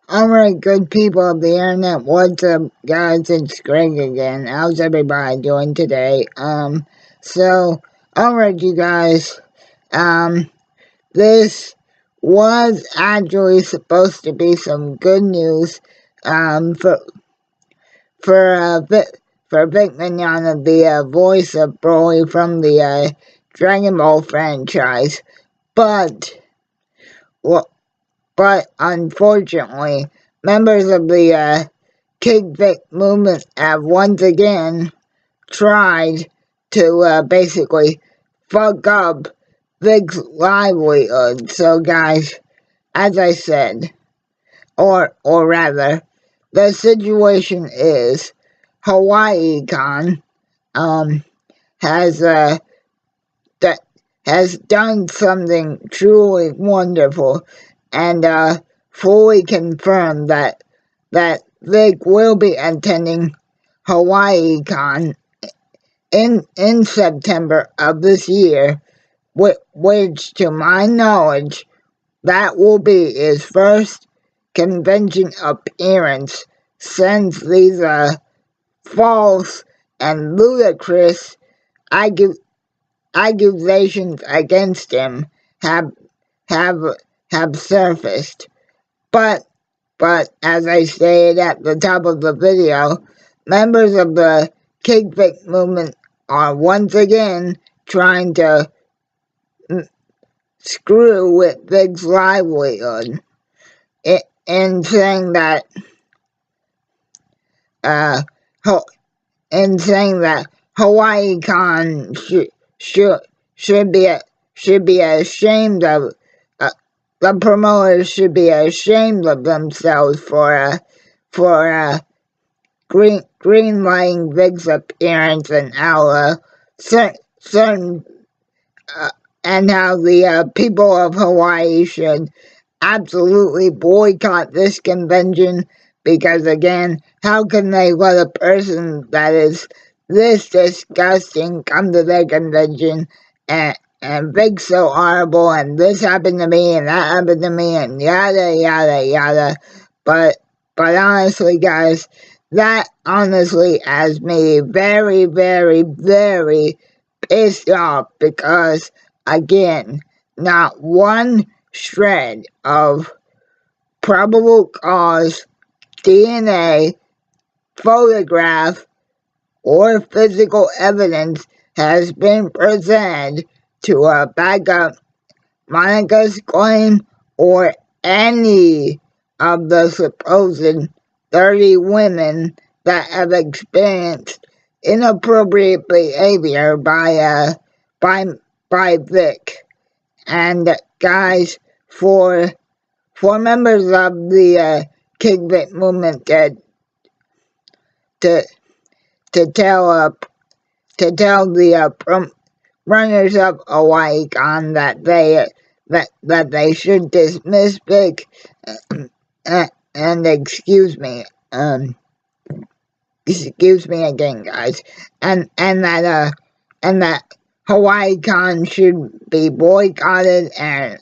Alright, good people of the internet, what's up, guys? It's Greg again. How's everybody doing today? Alright, you guys, this was actually supposed to be some good news, for, Vic Mignogna, the, voice of Broly from the, Dragon Ball franchise, but, well, but unfortunately, members of the Kick Vic movement have once again tried to basically fuck up Vic's livelihood. So guys, as I said, or rather, the situation is Hawaii-Con has has done something truly wonderful and fully confirmed that Vic will be attending Hawaii-Con in September of this year, which to my knowledge, that will be his first convention appearance since these false and ludicrous accusations against him have surfaced. But as I stated at the top of the video, members of the Kick Vic movement are once again trying to screw with Vic's livelihood in saying that Hawaii-Con should be ashamed of. The promoters should be ashamed of themselves for greenlighting Vic's appearance and how certain and how the people of Hawaii should absolutely boycott this convention, because again, how can they let a person that is this disgusting come to their convention and Vic's so horrible, and this happened to me, and that happened to me, and yada, yada, yada. But honestly, guys, that honestly has me very, very, very pissed off, because, again, not one shred of probable cause, DNA, photograph, or physical evidence has been presented to back up Monica's claim or any of the supposed 30 women that have experienced inappropriate behavior by Vic. And guys, for members of the Kick Vic movement to tell the runners of Hawaii-Con that they should dismiss Vic and excuse me again, guys, and that Hawaii-Con should be boycotted and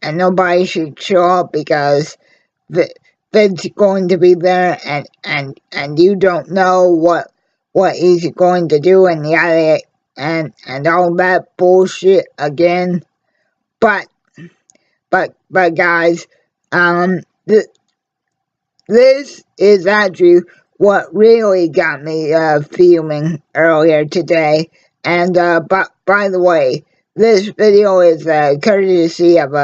nobody should show up because Vic's going to be there and you don't know what he's going to do and yada and all that bullshit again. But guys, this is actually what really got me fuming earlier today. And but by the way, this video is courtesy of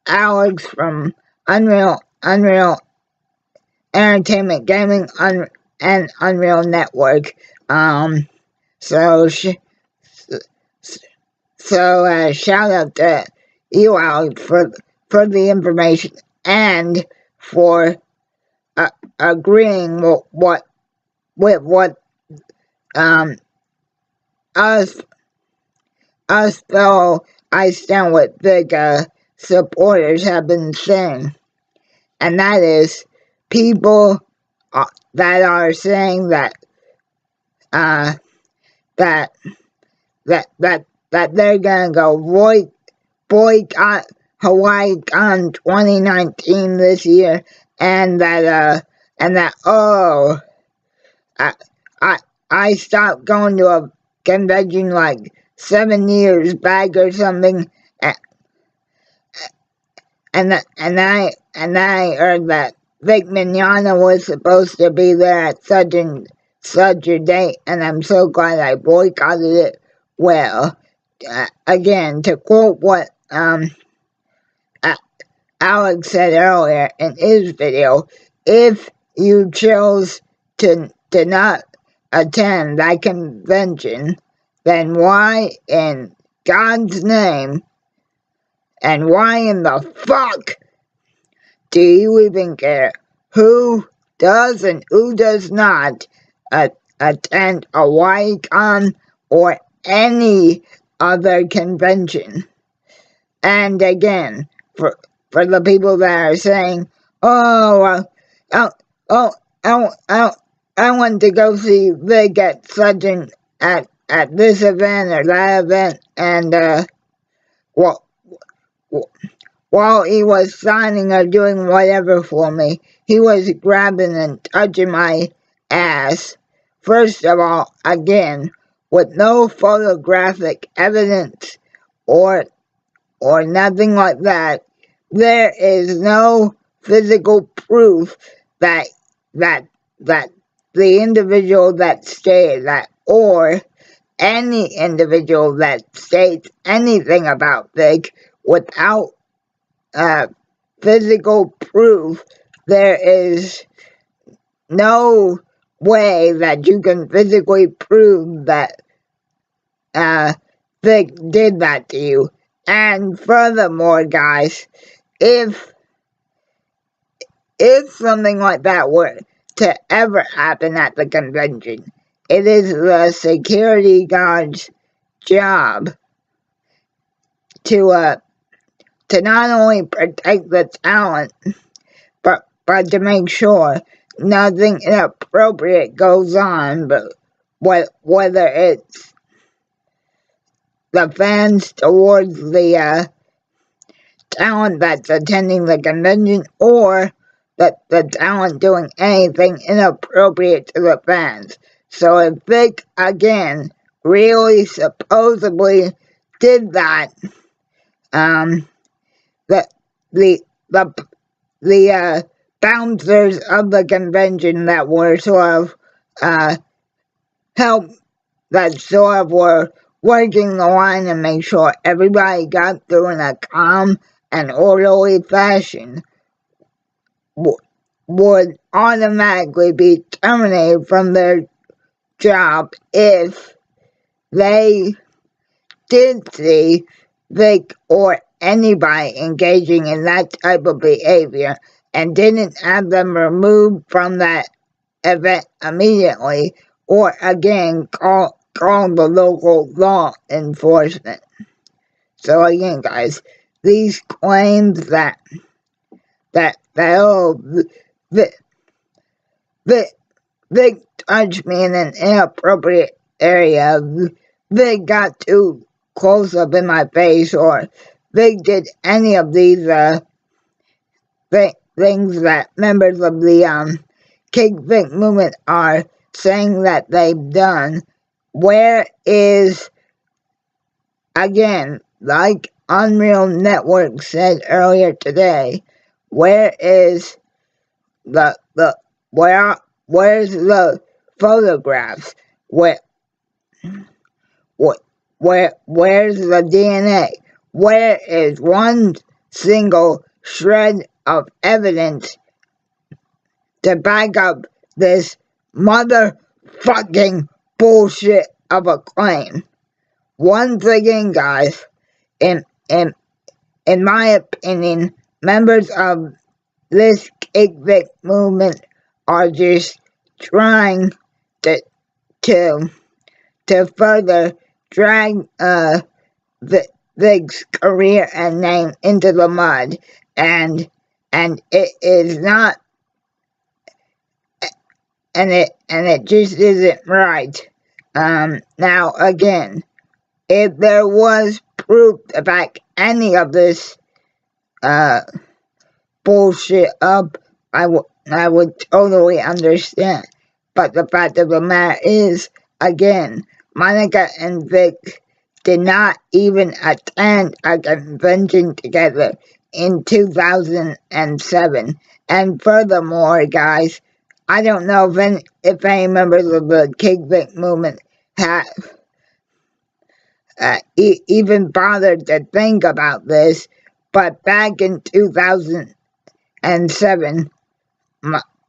Alex from Unreal Entertainment Gaming and Unreal Network. So shout out to you, Alex, for the information and for agreeing with what us fellow I Stand With Vic supporters have been saying, and that is people that are saying that they're gonna go boycott Hawaii-Con 2019 this year, and that oh, I I I stopped going to a convention like 7 years back or something, and I heard that Vic Mignogna was supposed to be there at such and such a date, and I'm so glad I boycotted it. Well, again, to quote what Alex said earlier in his video, if you chose to not attend that convention, then why in God's name and why in the fuck do you even care who does and who does not attend a YCon or any other convention? And again, for the people that are saying, oh, oh, oh, I want to go see Vic at such and at this event or that event, and well, while he was signing or doing whatever for me, he was grabbing and touching my ass. First of all, again, with no photographic evidence or nothing like that, there is no physical proof that the individual that stated that, or any individual that states anything about Vic without physical proof, there is no way that you can physically prove that Vic did that to you. And furthermore, guys, if something like that were to ever happen at the convention, it is the security guard's job to not only protect the talent, but to make sure nothing inappropriate goes on, but whether it's the fans towards the talent that's attending the convention, or the talent doing anything inappropriate to the fans. So if Vic, again, really supposedly did that, the bouncers of the convention that were sort of were working the line and make sure everybody got through in a calm and orderly fashion, would automatically be terminated from their job if they did see Vic or anybody engaging in that type of behavior and didn't have them removed from that event immediately, or again call the local law enforcement. So again, guys, these claims that oh, Vic touched me in an inappropriate area, Vic got too close up in my face, or Vic did any of these things that members of the Kick Vic movement are saying that they've done. Where is, again, like Unreal Network said earlier today, where's the photographs? Where's the DNA? Where is one single shred of evidence to back up this motherfucking bullshit of a claim? Once again, guys, in my opinion, members of this Kick Vic movement are just trying to further drag Vic's career and name into the mud, and it is not, and it just isn't right. Now again, if there was proof to back any of this bullshit up, I would totally understand. But the fact of the matter is, again, Monica and Vic did not even attend a convention together in 2007. And furthermore, guys, I don't know if any members of the Kick Vic movement have even bothered to think about this, but back in 2007,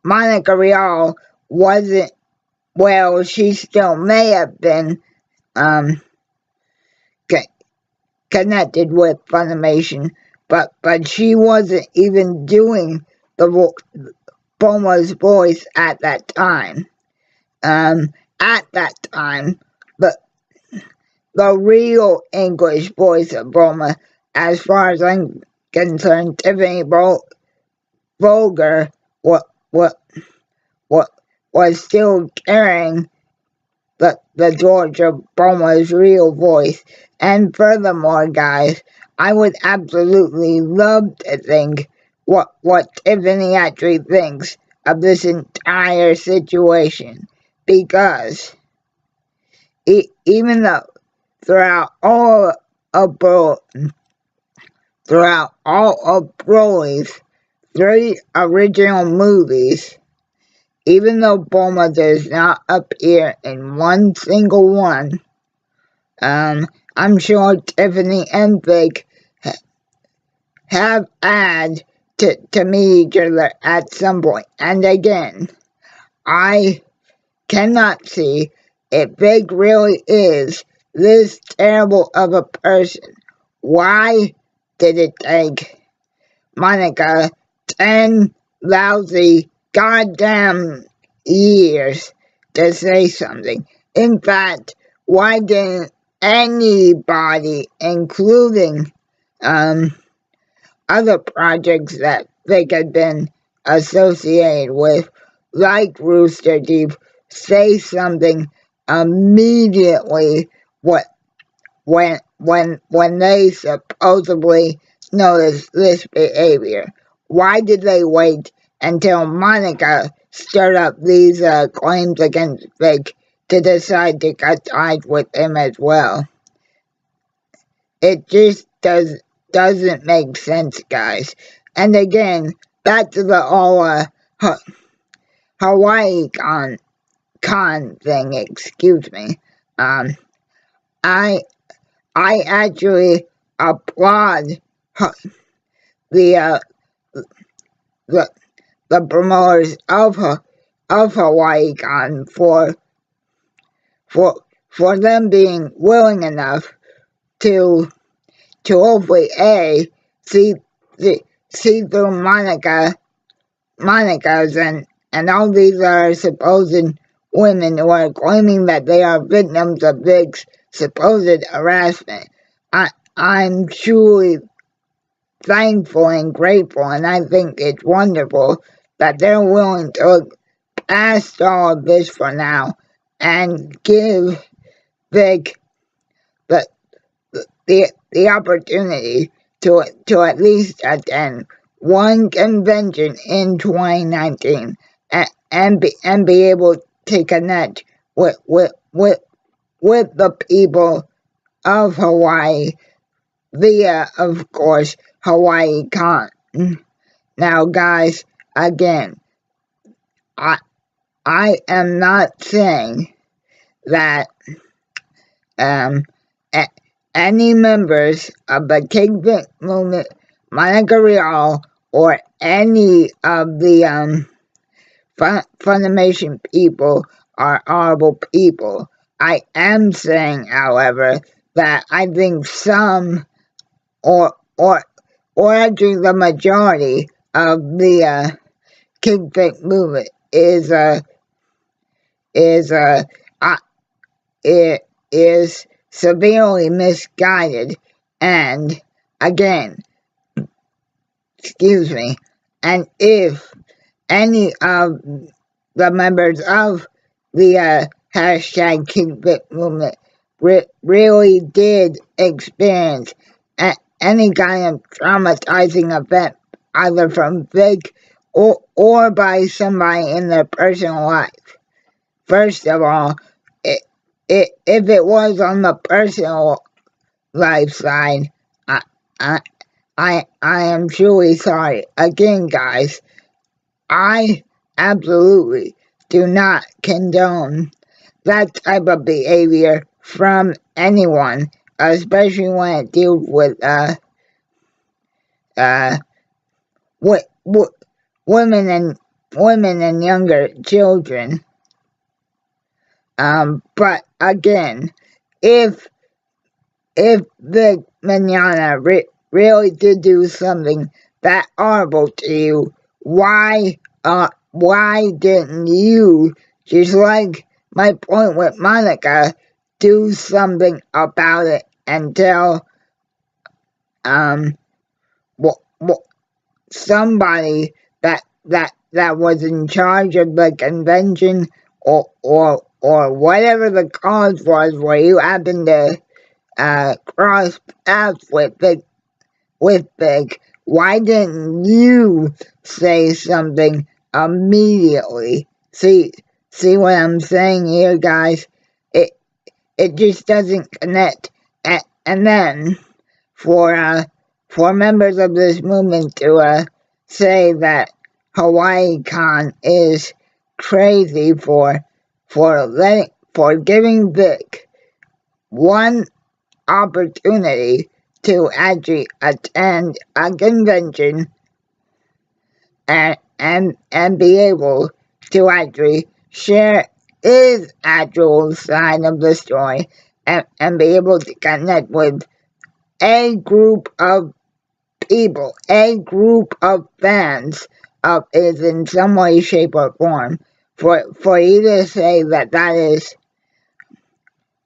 Monica Rial wasn't, well, she still may have been connected with Funimation, but she wasn't even doing the Bulma's voice at that time. At that time, the real English voice of Bulma, as far as I'm concerned, Tiffany Vulgar, was still carrying the torch of Bulma's real voice. And furthermore, guys, I would absolutely love to think what Tiffany actually thinks of this entire situation, because even though throughout all of Broly's 3 original movies, even though Bulma does not appear in one single one, I'm sure Tiffany and Vic have had to meet each other at some point. And again, I cannot see if Vic really is this terrible of a person. Why did it take Monica 10 lousy goddamn years to say something? In fact, why didn't anybody, including other projects that they had been associated with, like Rooster Teeth, say something immediately when they supposedly noticed this behavior? Why did they wait until Monica stirred up these claims against Vic to decide to cut ties with him as well? It just doesn't make sense, guys. And again, back to the whole Hawaii con thing, excuse me. I actually applaud the promoters of HawaiiCon for them being willing enough to hopefully see through Monica's and all these are supposed women who are claiming that they are victims of Vic's supposed harassment. I'm truly thankful and grateful, and I think it's wonderful that they're willing to look past all of this for now and give Vic the opportunity to at least attend one convention in 2019 and be able to connect with the people of Hawaii via, of course, HawaiiCon. Now, guys, again, I am not saying that any members of the Kick Vic movement, Monica Rial, or any of the Funimation people are horrible people. I am saying, however, that I think some or actually the majority of the Kick Vic movement is severely misguided, and again, excuse me, and if any of the members of the hashtag KickVic movement really did experience any kind of traumatizing event, either from Vic or by somebody in their personal life. First of all, if it was on the personal life side, I, I, I am truly sorry. Again, guys, I absolutely do not condone that type of behavior from anyone, especially when it deals with women and younger children. But again, if the mignogna really did do something that horrible to you, why didn't you, just like my point with Monica, do something about it and tell somebody that was in charge of the convention or whatever the cause was where you happened to cross paths with Big. Why didn't you say something immediately? See what I'm saying here, guys? It just doesn't connect. And then for members of this movement to say that Hawaii Con is crazy for giving Vic one opportunity to actually attend a convention and be able to actually share his actual side of the story and be able to connect with a group of people, a group of fans of his in some way, shape, or form. For you to say that is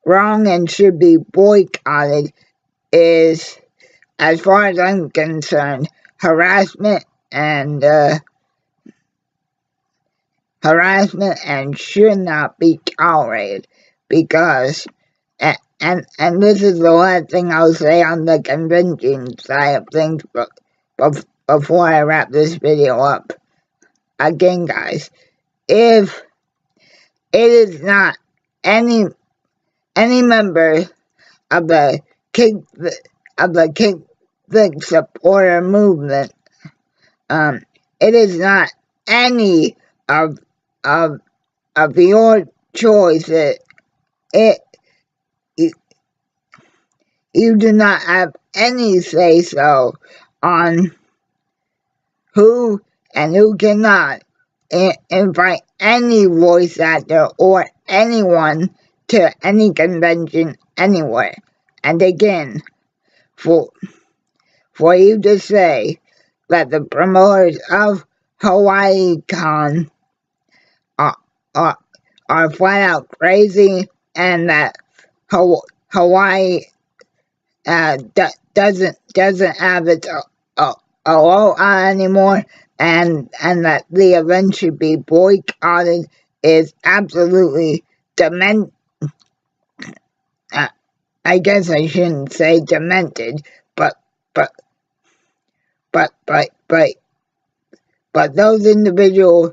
wrong and should be boycotted is, as far as I'm concerned, harassment and should not be tolerated, because and this is the last thing I'll say on the convention side of things, but before I wrap this video up. Again, guys, if it is not any member of the Kick Vic supporter movement, it is not any of your choices. You do not have any say so on who and who cannot invite any voice actor or anyone to any convention anywhere. And again, for you to say that the promoters of Hawaii Con are flat out crazy, and that Hawaii doesn't have its aloha anymore, and that the event should be boycotted, is absolutely I guess I shouldn't say demented, but those individuals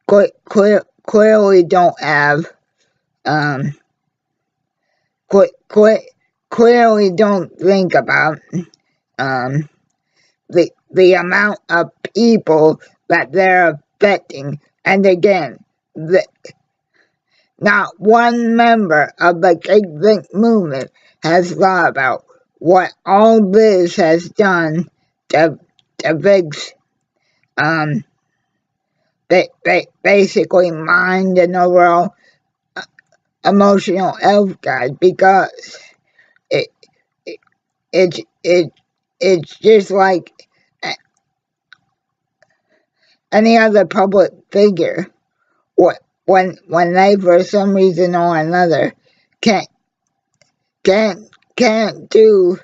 clearly don't have clearly don't think about the amount of people that they're affecting. And again, not one member of the Kick Vic movement has thought about what all this has done to Vic's basically mind and overall emotional health, guys, because it's just like any other public figure. When they, for some reason or another, can't do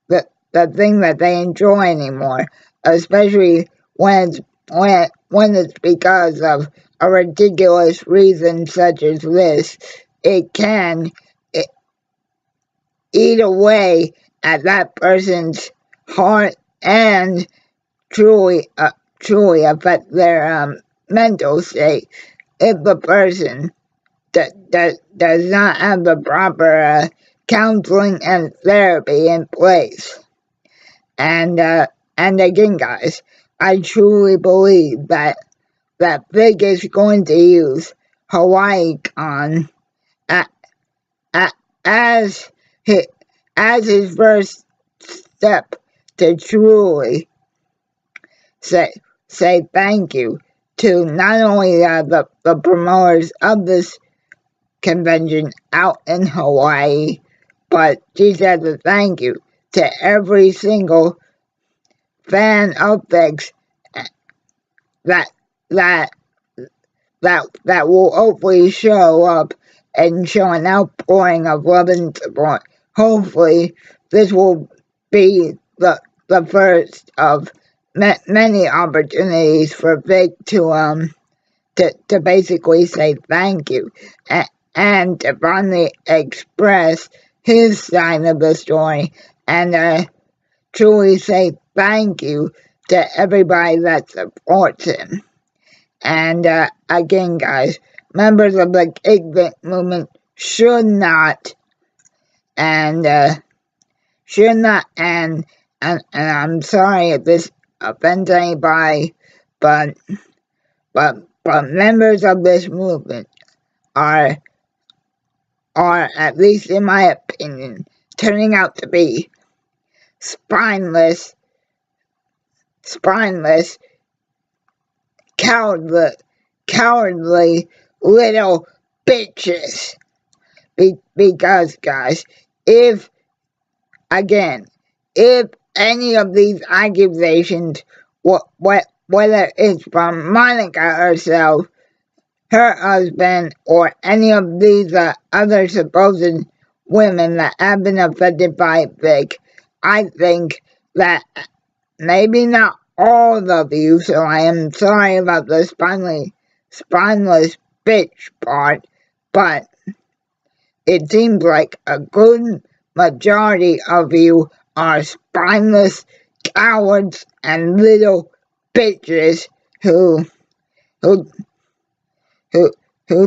the thing that they enjoy anymore, especially when it's because of a ridiculous reason such as this, it can eat away at that person's heart and truly affect their mental state if the person that does not have the proper counseling and therapy in place. And again, guys, I truly believe that Vic is going to use HawaiiCon as his first step to truly say thank you to not only the promoters of this convention out in Hawaii, but she said a thank you to every single fan of Vic's that that that will hopefully show up and show an outpouring of love and support. Hopefully, this will be the first of many opportunities for Vic to basically say thank you and to finally express his side of the story and truly say thank you to everybody that supports him. And again, guys, members of the Big Vic movement should not and I'm sorry if this offends anybody, but members of this movement are at least in my opinion turning out to be spineless, cowardly little bitches. Because, guys, if any of these accusations, whether it's from Monica herself, her husband, or any of these other supposed women that have been affected by Vic, I think that maybe not all of you, so I am sorry about the spineless bitch part, but it seems like a good majority of you are spineless cowards and little bitches who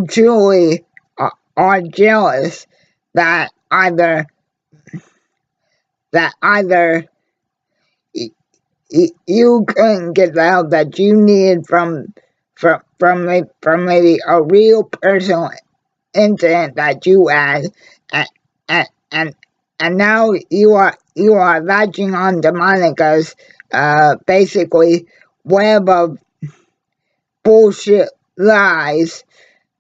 truly are jealous that either you couldn't get the help that you needed from maybe a real personal incident that you had, and now you are latching on to Monica's basically web of bullshit lies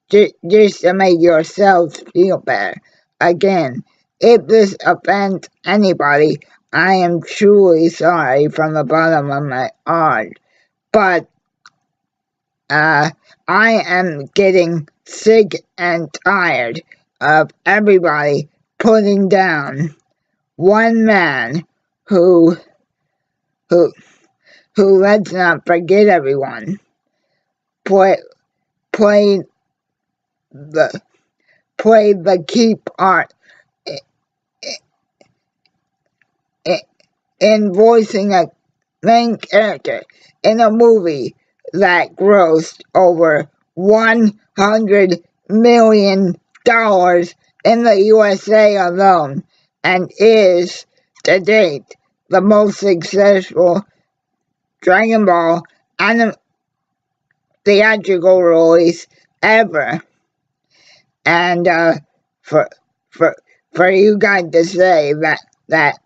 just to make yourselves feel better. Again, if this offends anybody, I am truly sorry from the bottom of my heart, but I am getting sick and tired of everybody putting down one man who let's not forget, everyone, played the key part in voicing a main character in a movie that grossed over $100 million in the USA alone, and is, to date, the most successful Dragon Ball theatrical release ever. And for you guys to say that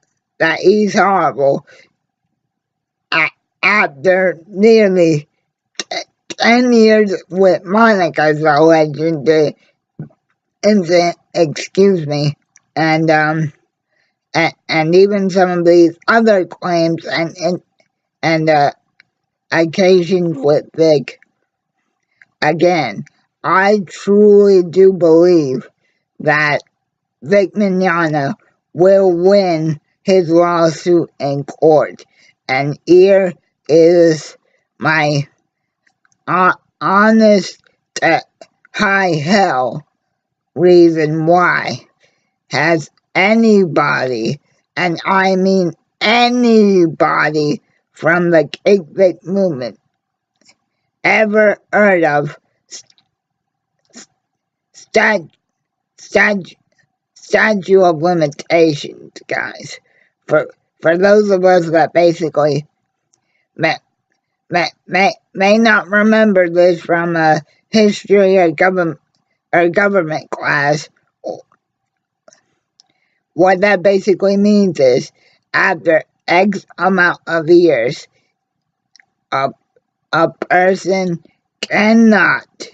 he's horrible after nearly 10 years with Monica's alleged incident, excuse me, and even some of these other claims and occasions with Vic. Again, I truly do believe that Vic Mignogna will win his lawsuit in court, and here is my honest high hell reason why. Has anybody, and I mean anybody, from the Cake Vic movement. Ever heard of stat, stat, statute of limitations, guys? For those of us that basically may not remember this from a history or government class, what that basically means is after X amount of years, a person cannot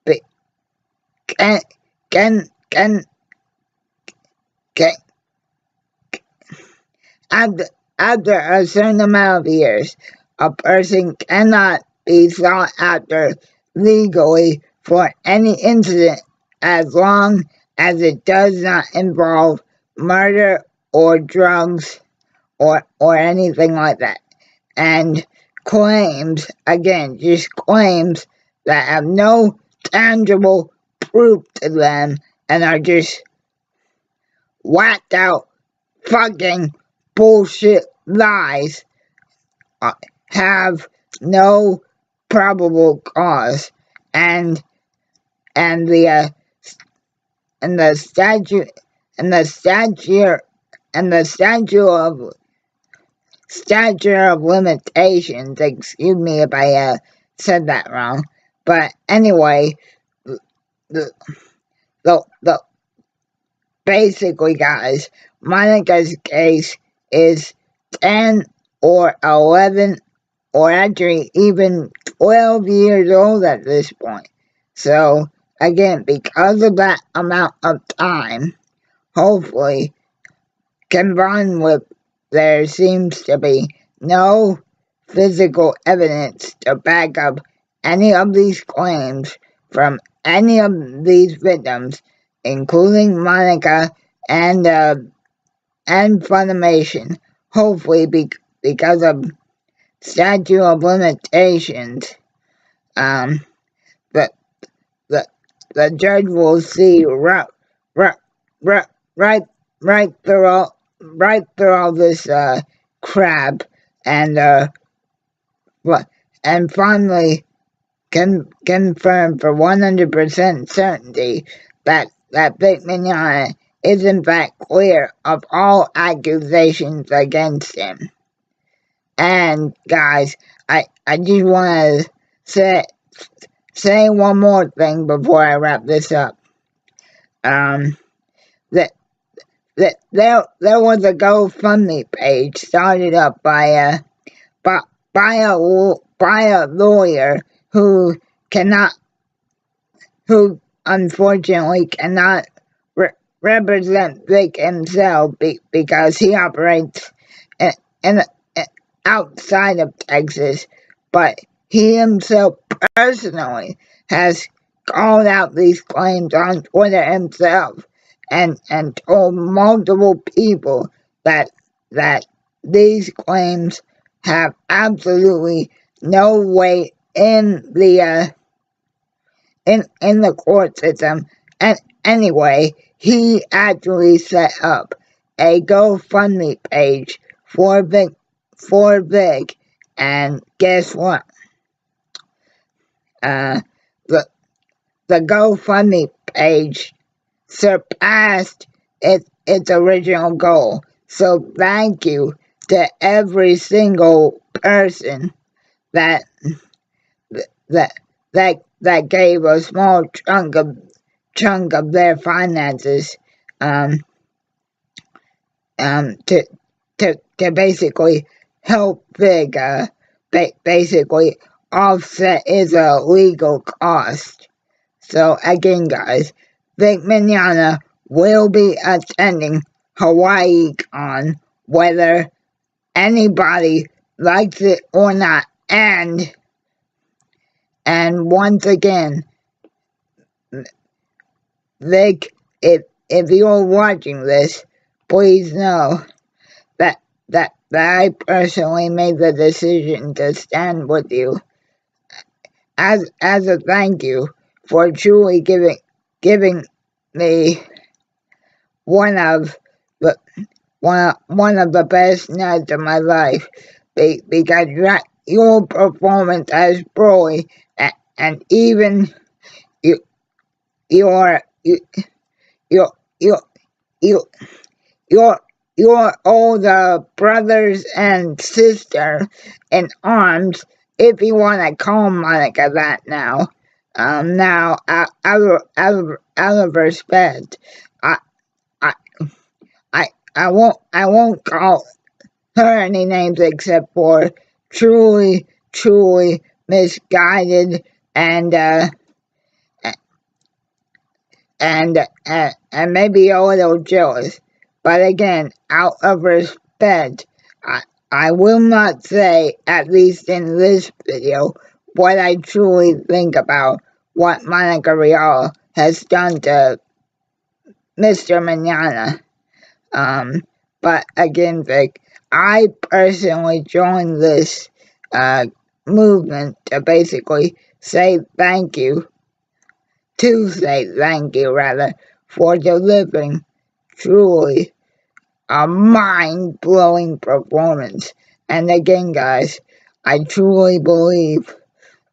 be, can can can can after a certain amount of years, a person cannot be sought after legally for any incident as long as it does not involve murder or drugs or anything like that. And claims, again, just claims that have no tangible proof to them and are just whacked out fucking bullshit lies, have no probable cause, and the statute of limitations. Excuse me if I said that wrong, but anyway, the basically, guys, Monica's case is 10 or 11 or actually even 12 years old at this point. So, again, because of that amount of time, hopefully, combined with there seems to be no physical evidence to back up any of these claims from any of these victims, including Monica and Funimation, hopefully because of statute of limitations, the the judge will see right through all this crap and finally confirm for 100% certainty that Vic Mignogna is in fact clear of all accusations against him. And guys, I just want to say one more thing before I wrap this up. That there was a GoFundMe page started up by a lawyer who unfortunately cannot represent Vic himself because he operates in outside of Texas, but he himself personally has called out these claims on Twitter himself and told multiple people that these claims have absolutely no weight in the court system. And anyway, he actually set up a GoFundMe page for Vic, and guess what? The GoFundMe page surpassed its original goal. So thank you to every single person that gave a small chunk of their finances to basically help Vic basically offset his legal cost. So again, guys, Vic Mignogna will be attending HawaiiCon, whether anybody likes it or not. And once again, Vic, if you're watching this, please know that I personally made the decision to stand with you as a thank you for truly giving me one of the best nights of my life, because your performance as Broly and even your your your your your your older brothers and sister in arms, if you want to call Monica that now. Now, out of respect, I, I, I won't call her any names except for truly misguided and maybe a little jealous. But again, out of respect, I will not say, at least in this video, what I truly think about what Monica Rial has done to Mr. Mignogna. But again, Vic, I personally joined this movement to basically say thank you, rather, for delivering truly a mind-blowing performance. And again, guys, I truly believe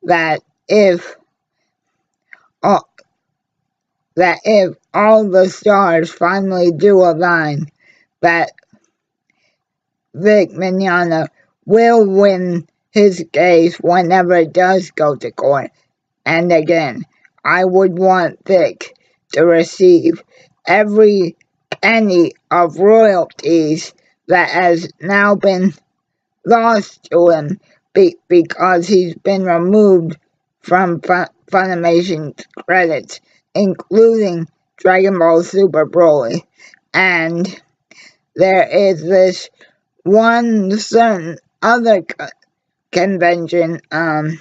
that if all the stars finally do align, that Vic Mignogna will win his case whenever it does go to court. And again, I would want Vic to receive every penny of royalties that has now been lost to him because he's been removed from Funimation's credits, including Dragon Ball Super Broly. And there is this one certain other convention, I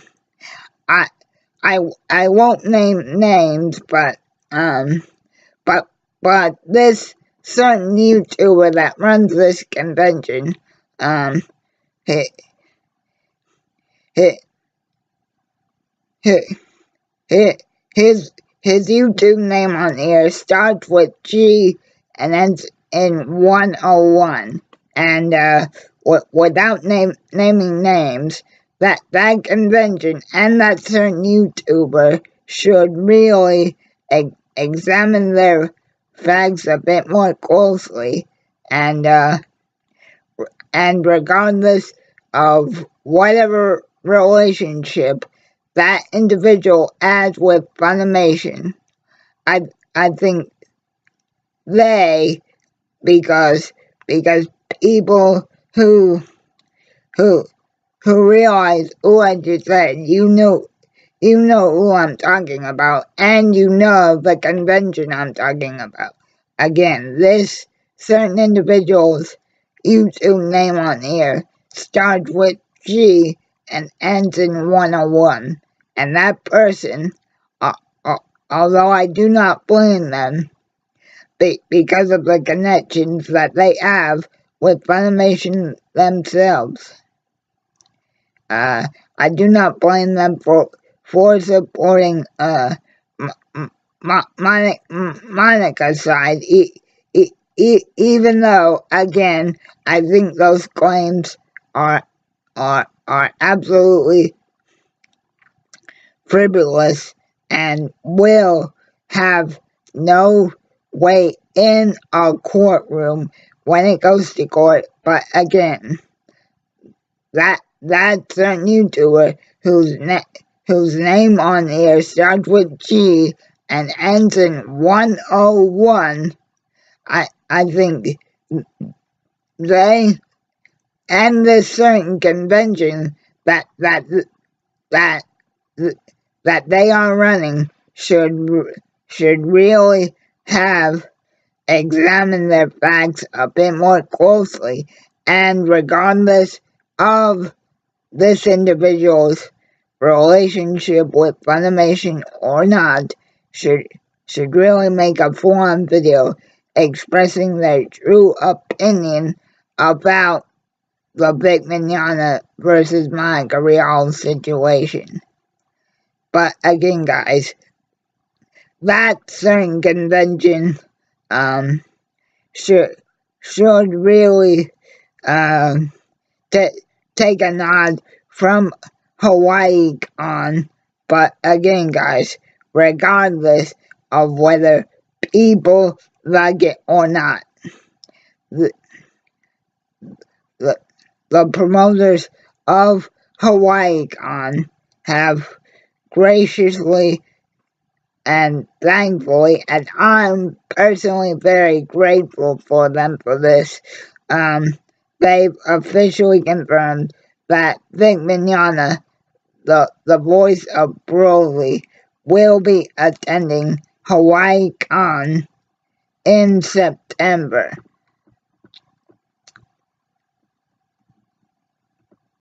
won't name names, but this certain YouTuber that runs this convention, his YouTube name on here starts with G and ends in 101. And without naming names, that convention and that certain YouTuber should really examine their facts a bit more closely, and regardless of whatever relationship that individual has with Funimation, I think they, because people who realize who I just said, you know who I'm talking about, and you know the convention I'm talking about. Again, this certain individual's YouTube name on here starts with G and ends in 101. And that person, although I do not blame them, because of the connections that they have with Funimation themselves, I do not blame them for supporting Monica's side, even though, again, I think those claims are absolutely frivolous and will have no weight in a courtroom when it goes to court. But again, that certain YouTuber whose name on here starts with G and ends in 101, I think they and this certain convention that they are running should really have examined their facts a bit more closely, and regardless of this individual's relationship with Funimation or not, should really make a full-on video expressing their true opinion about the Vic Mignogna versus Monica Rial situation. But again, guys, that certain convention should really take a nod from HawaiiCon. But again, guys, regardless of whether people like it or not, the, the, the promoters of HawaiiCon have graciously and thankfully, and I'm personally very grateful for them for this, they've officially confirmed that Vic Mignogna, the voice of Broly, will be attending HawaiiCon in September.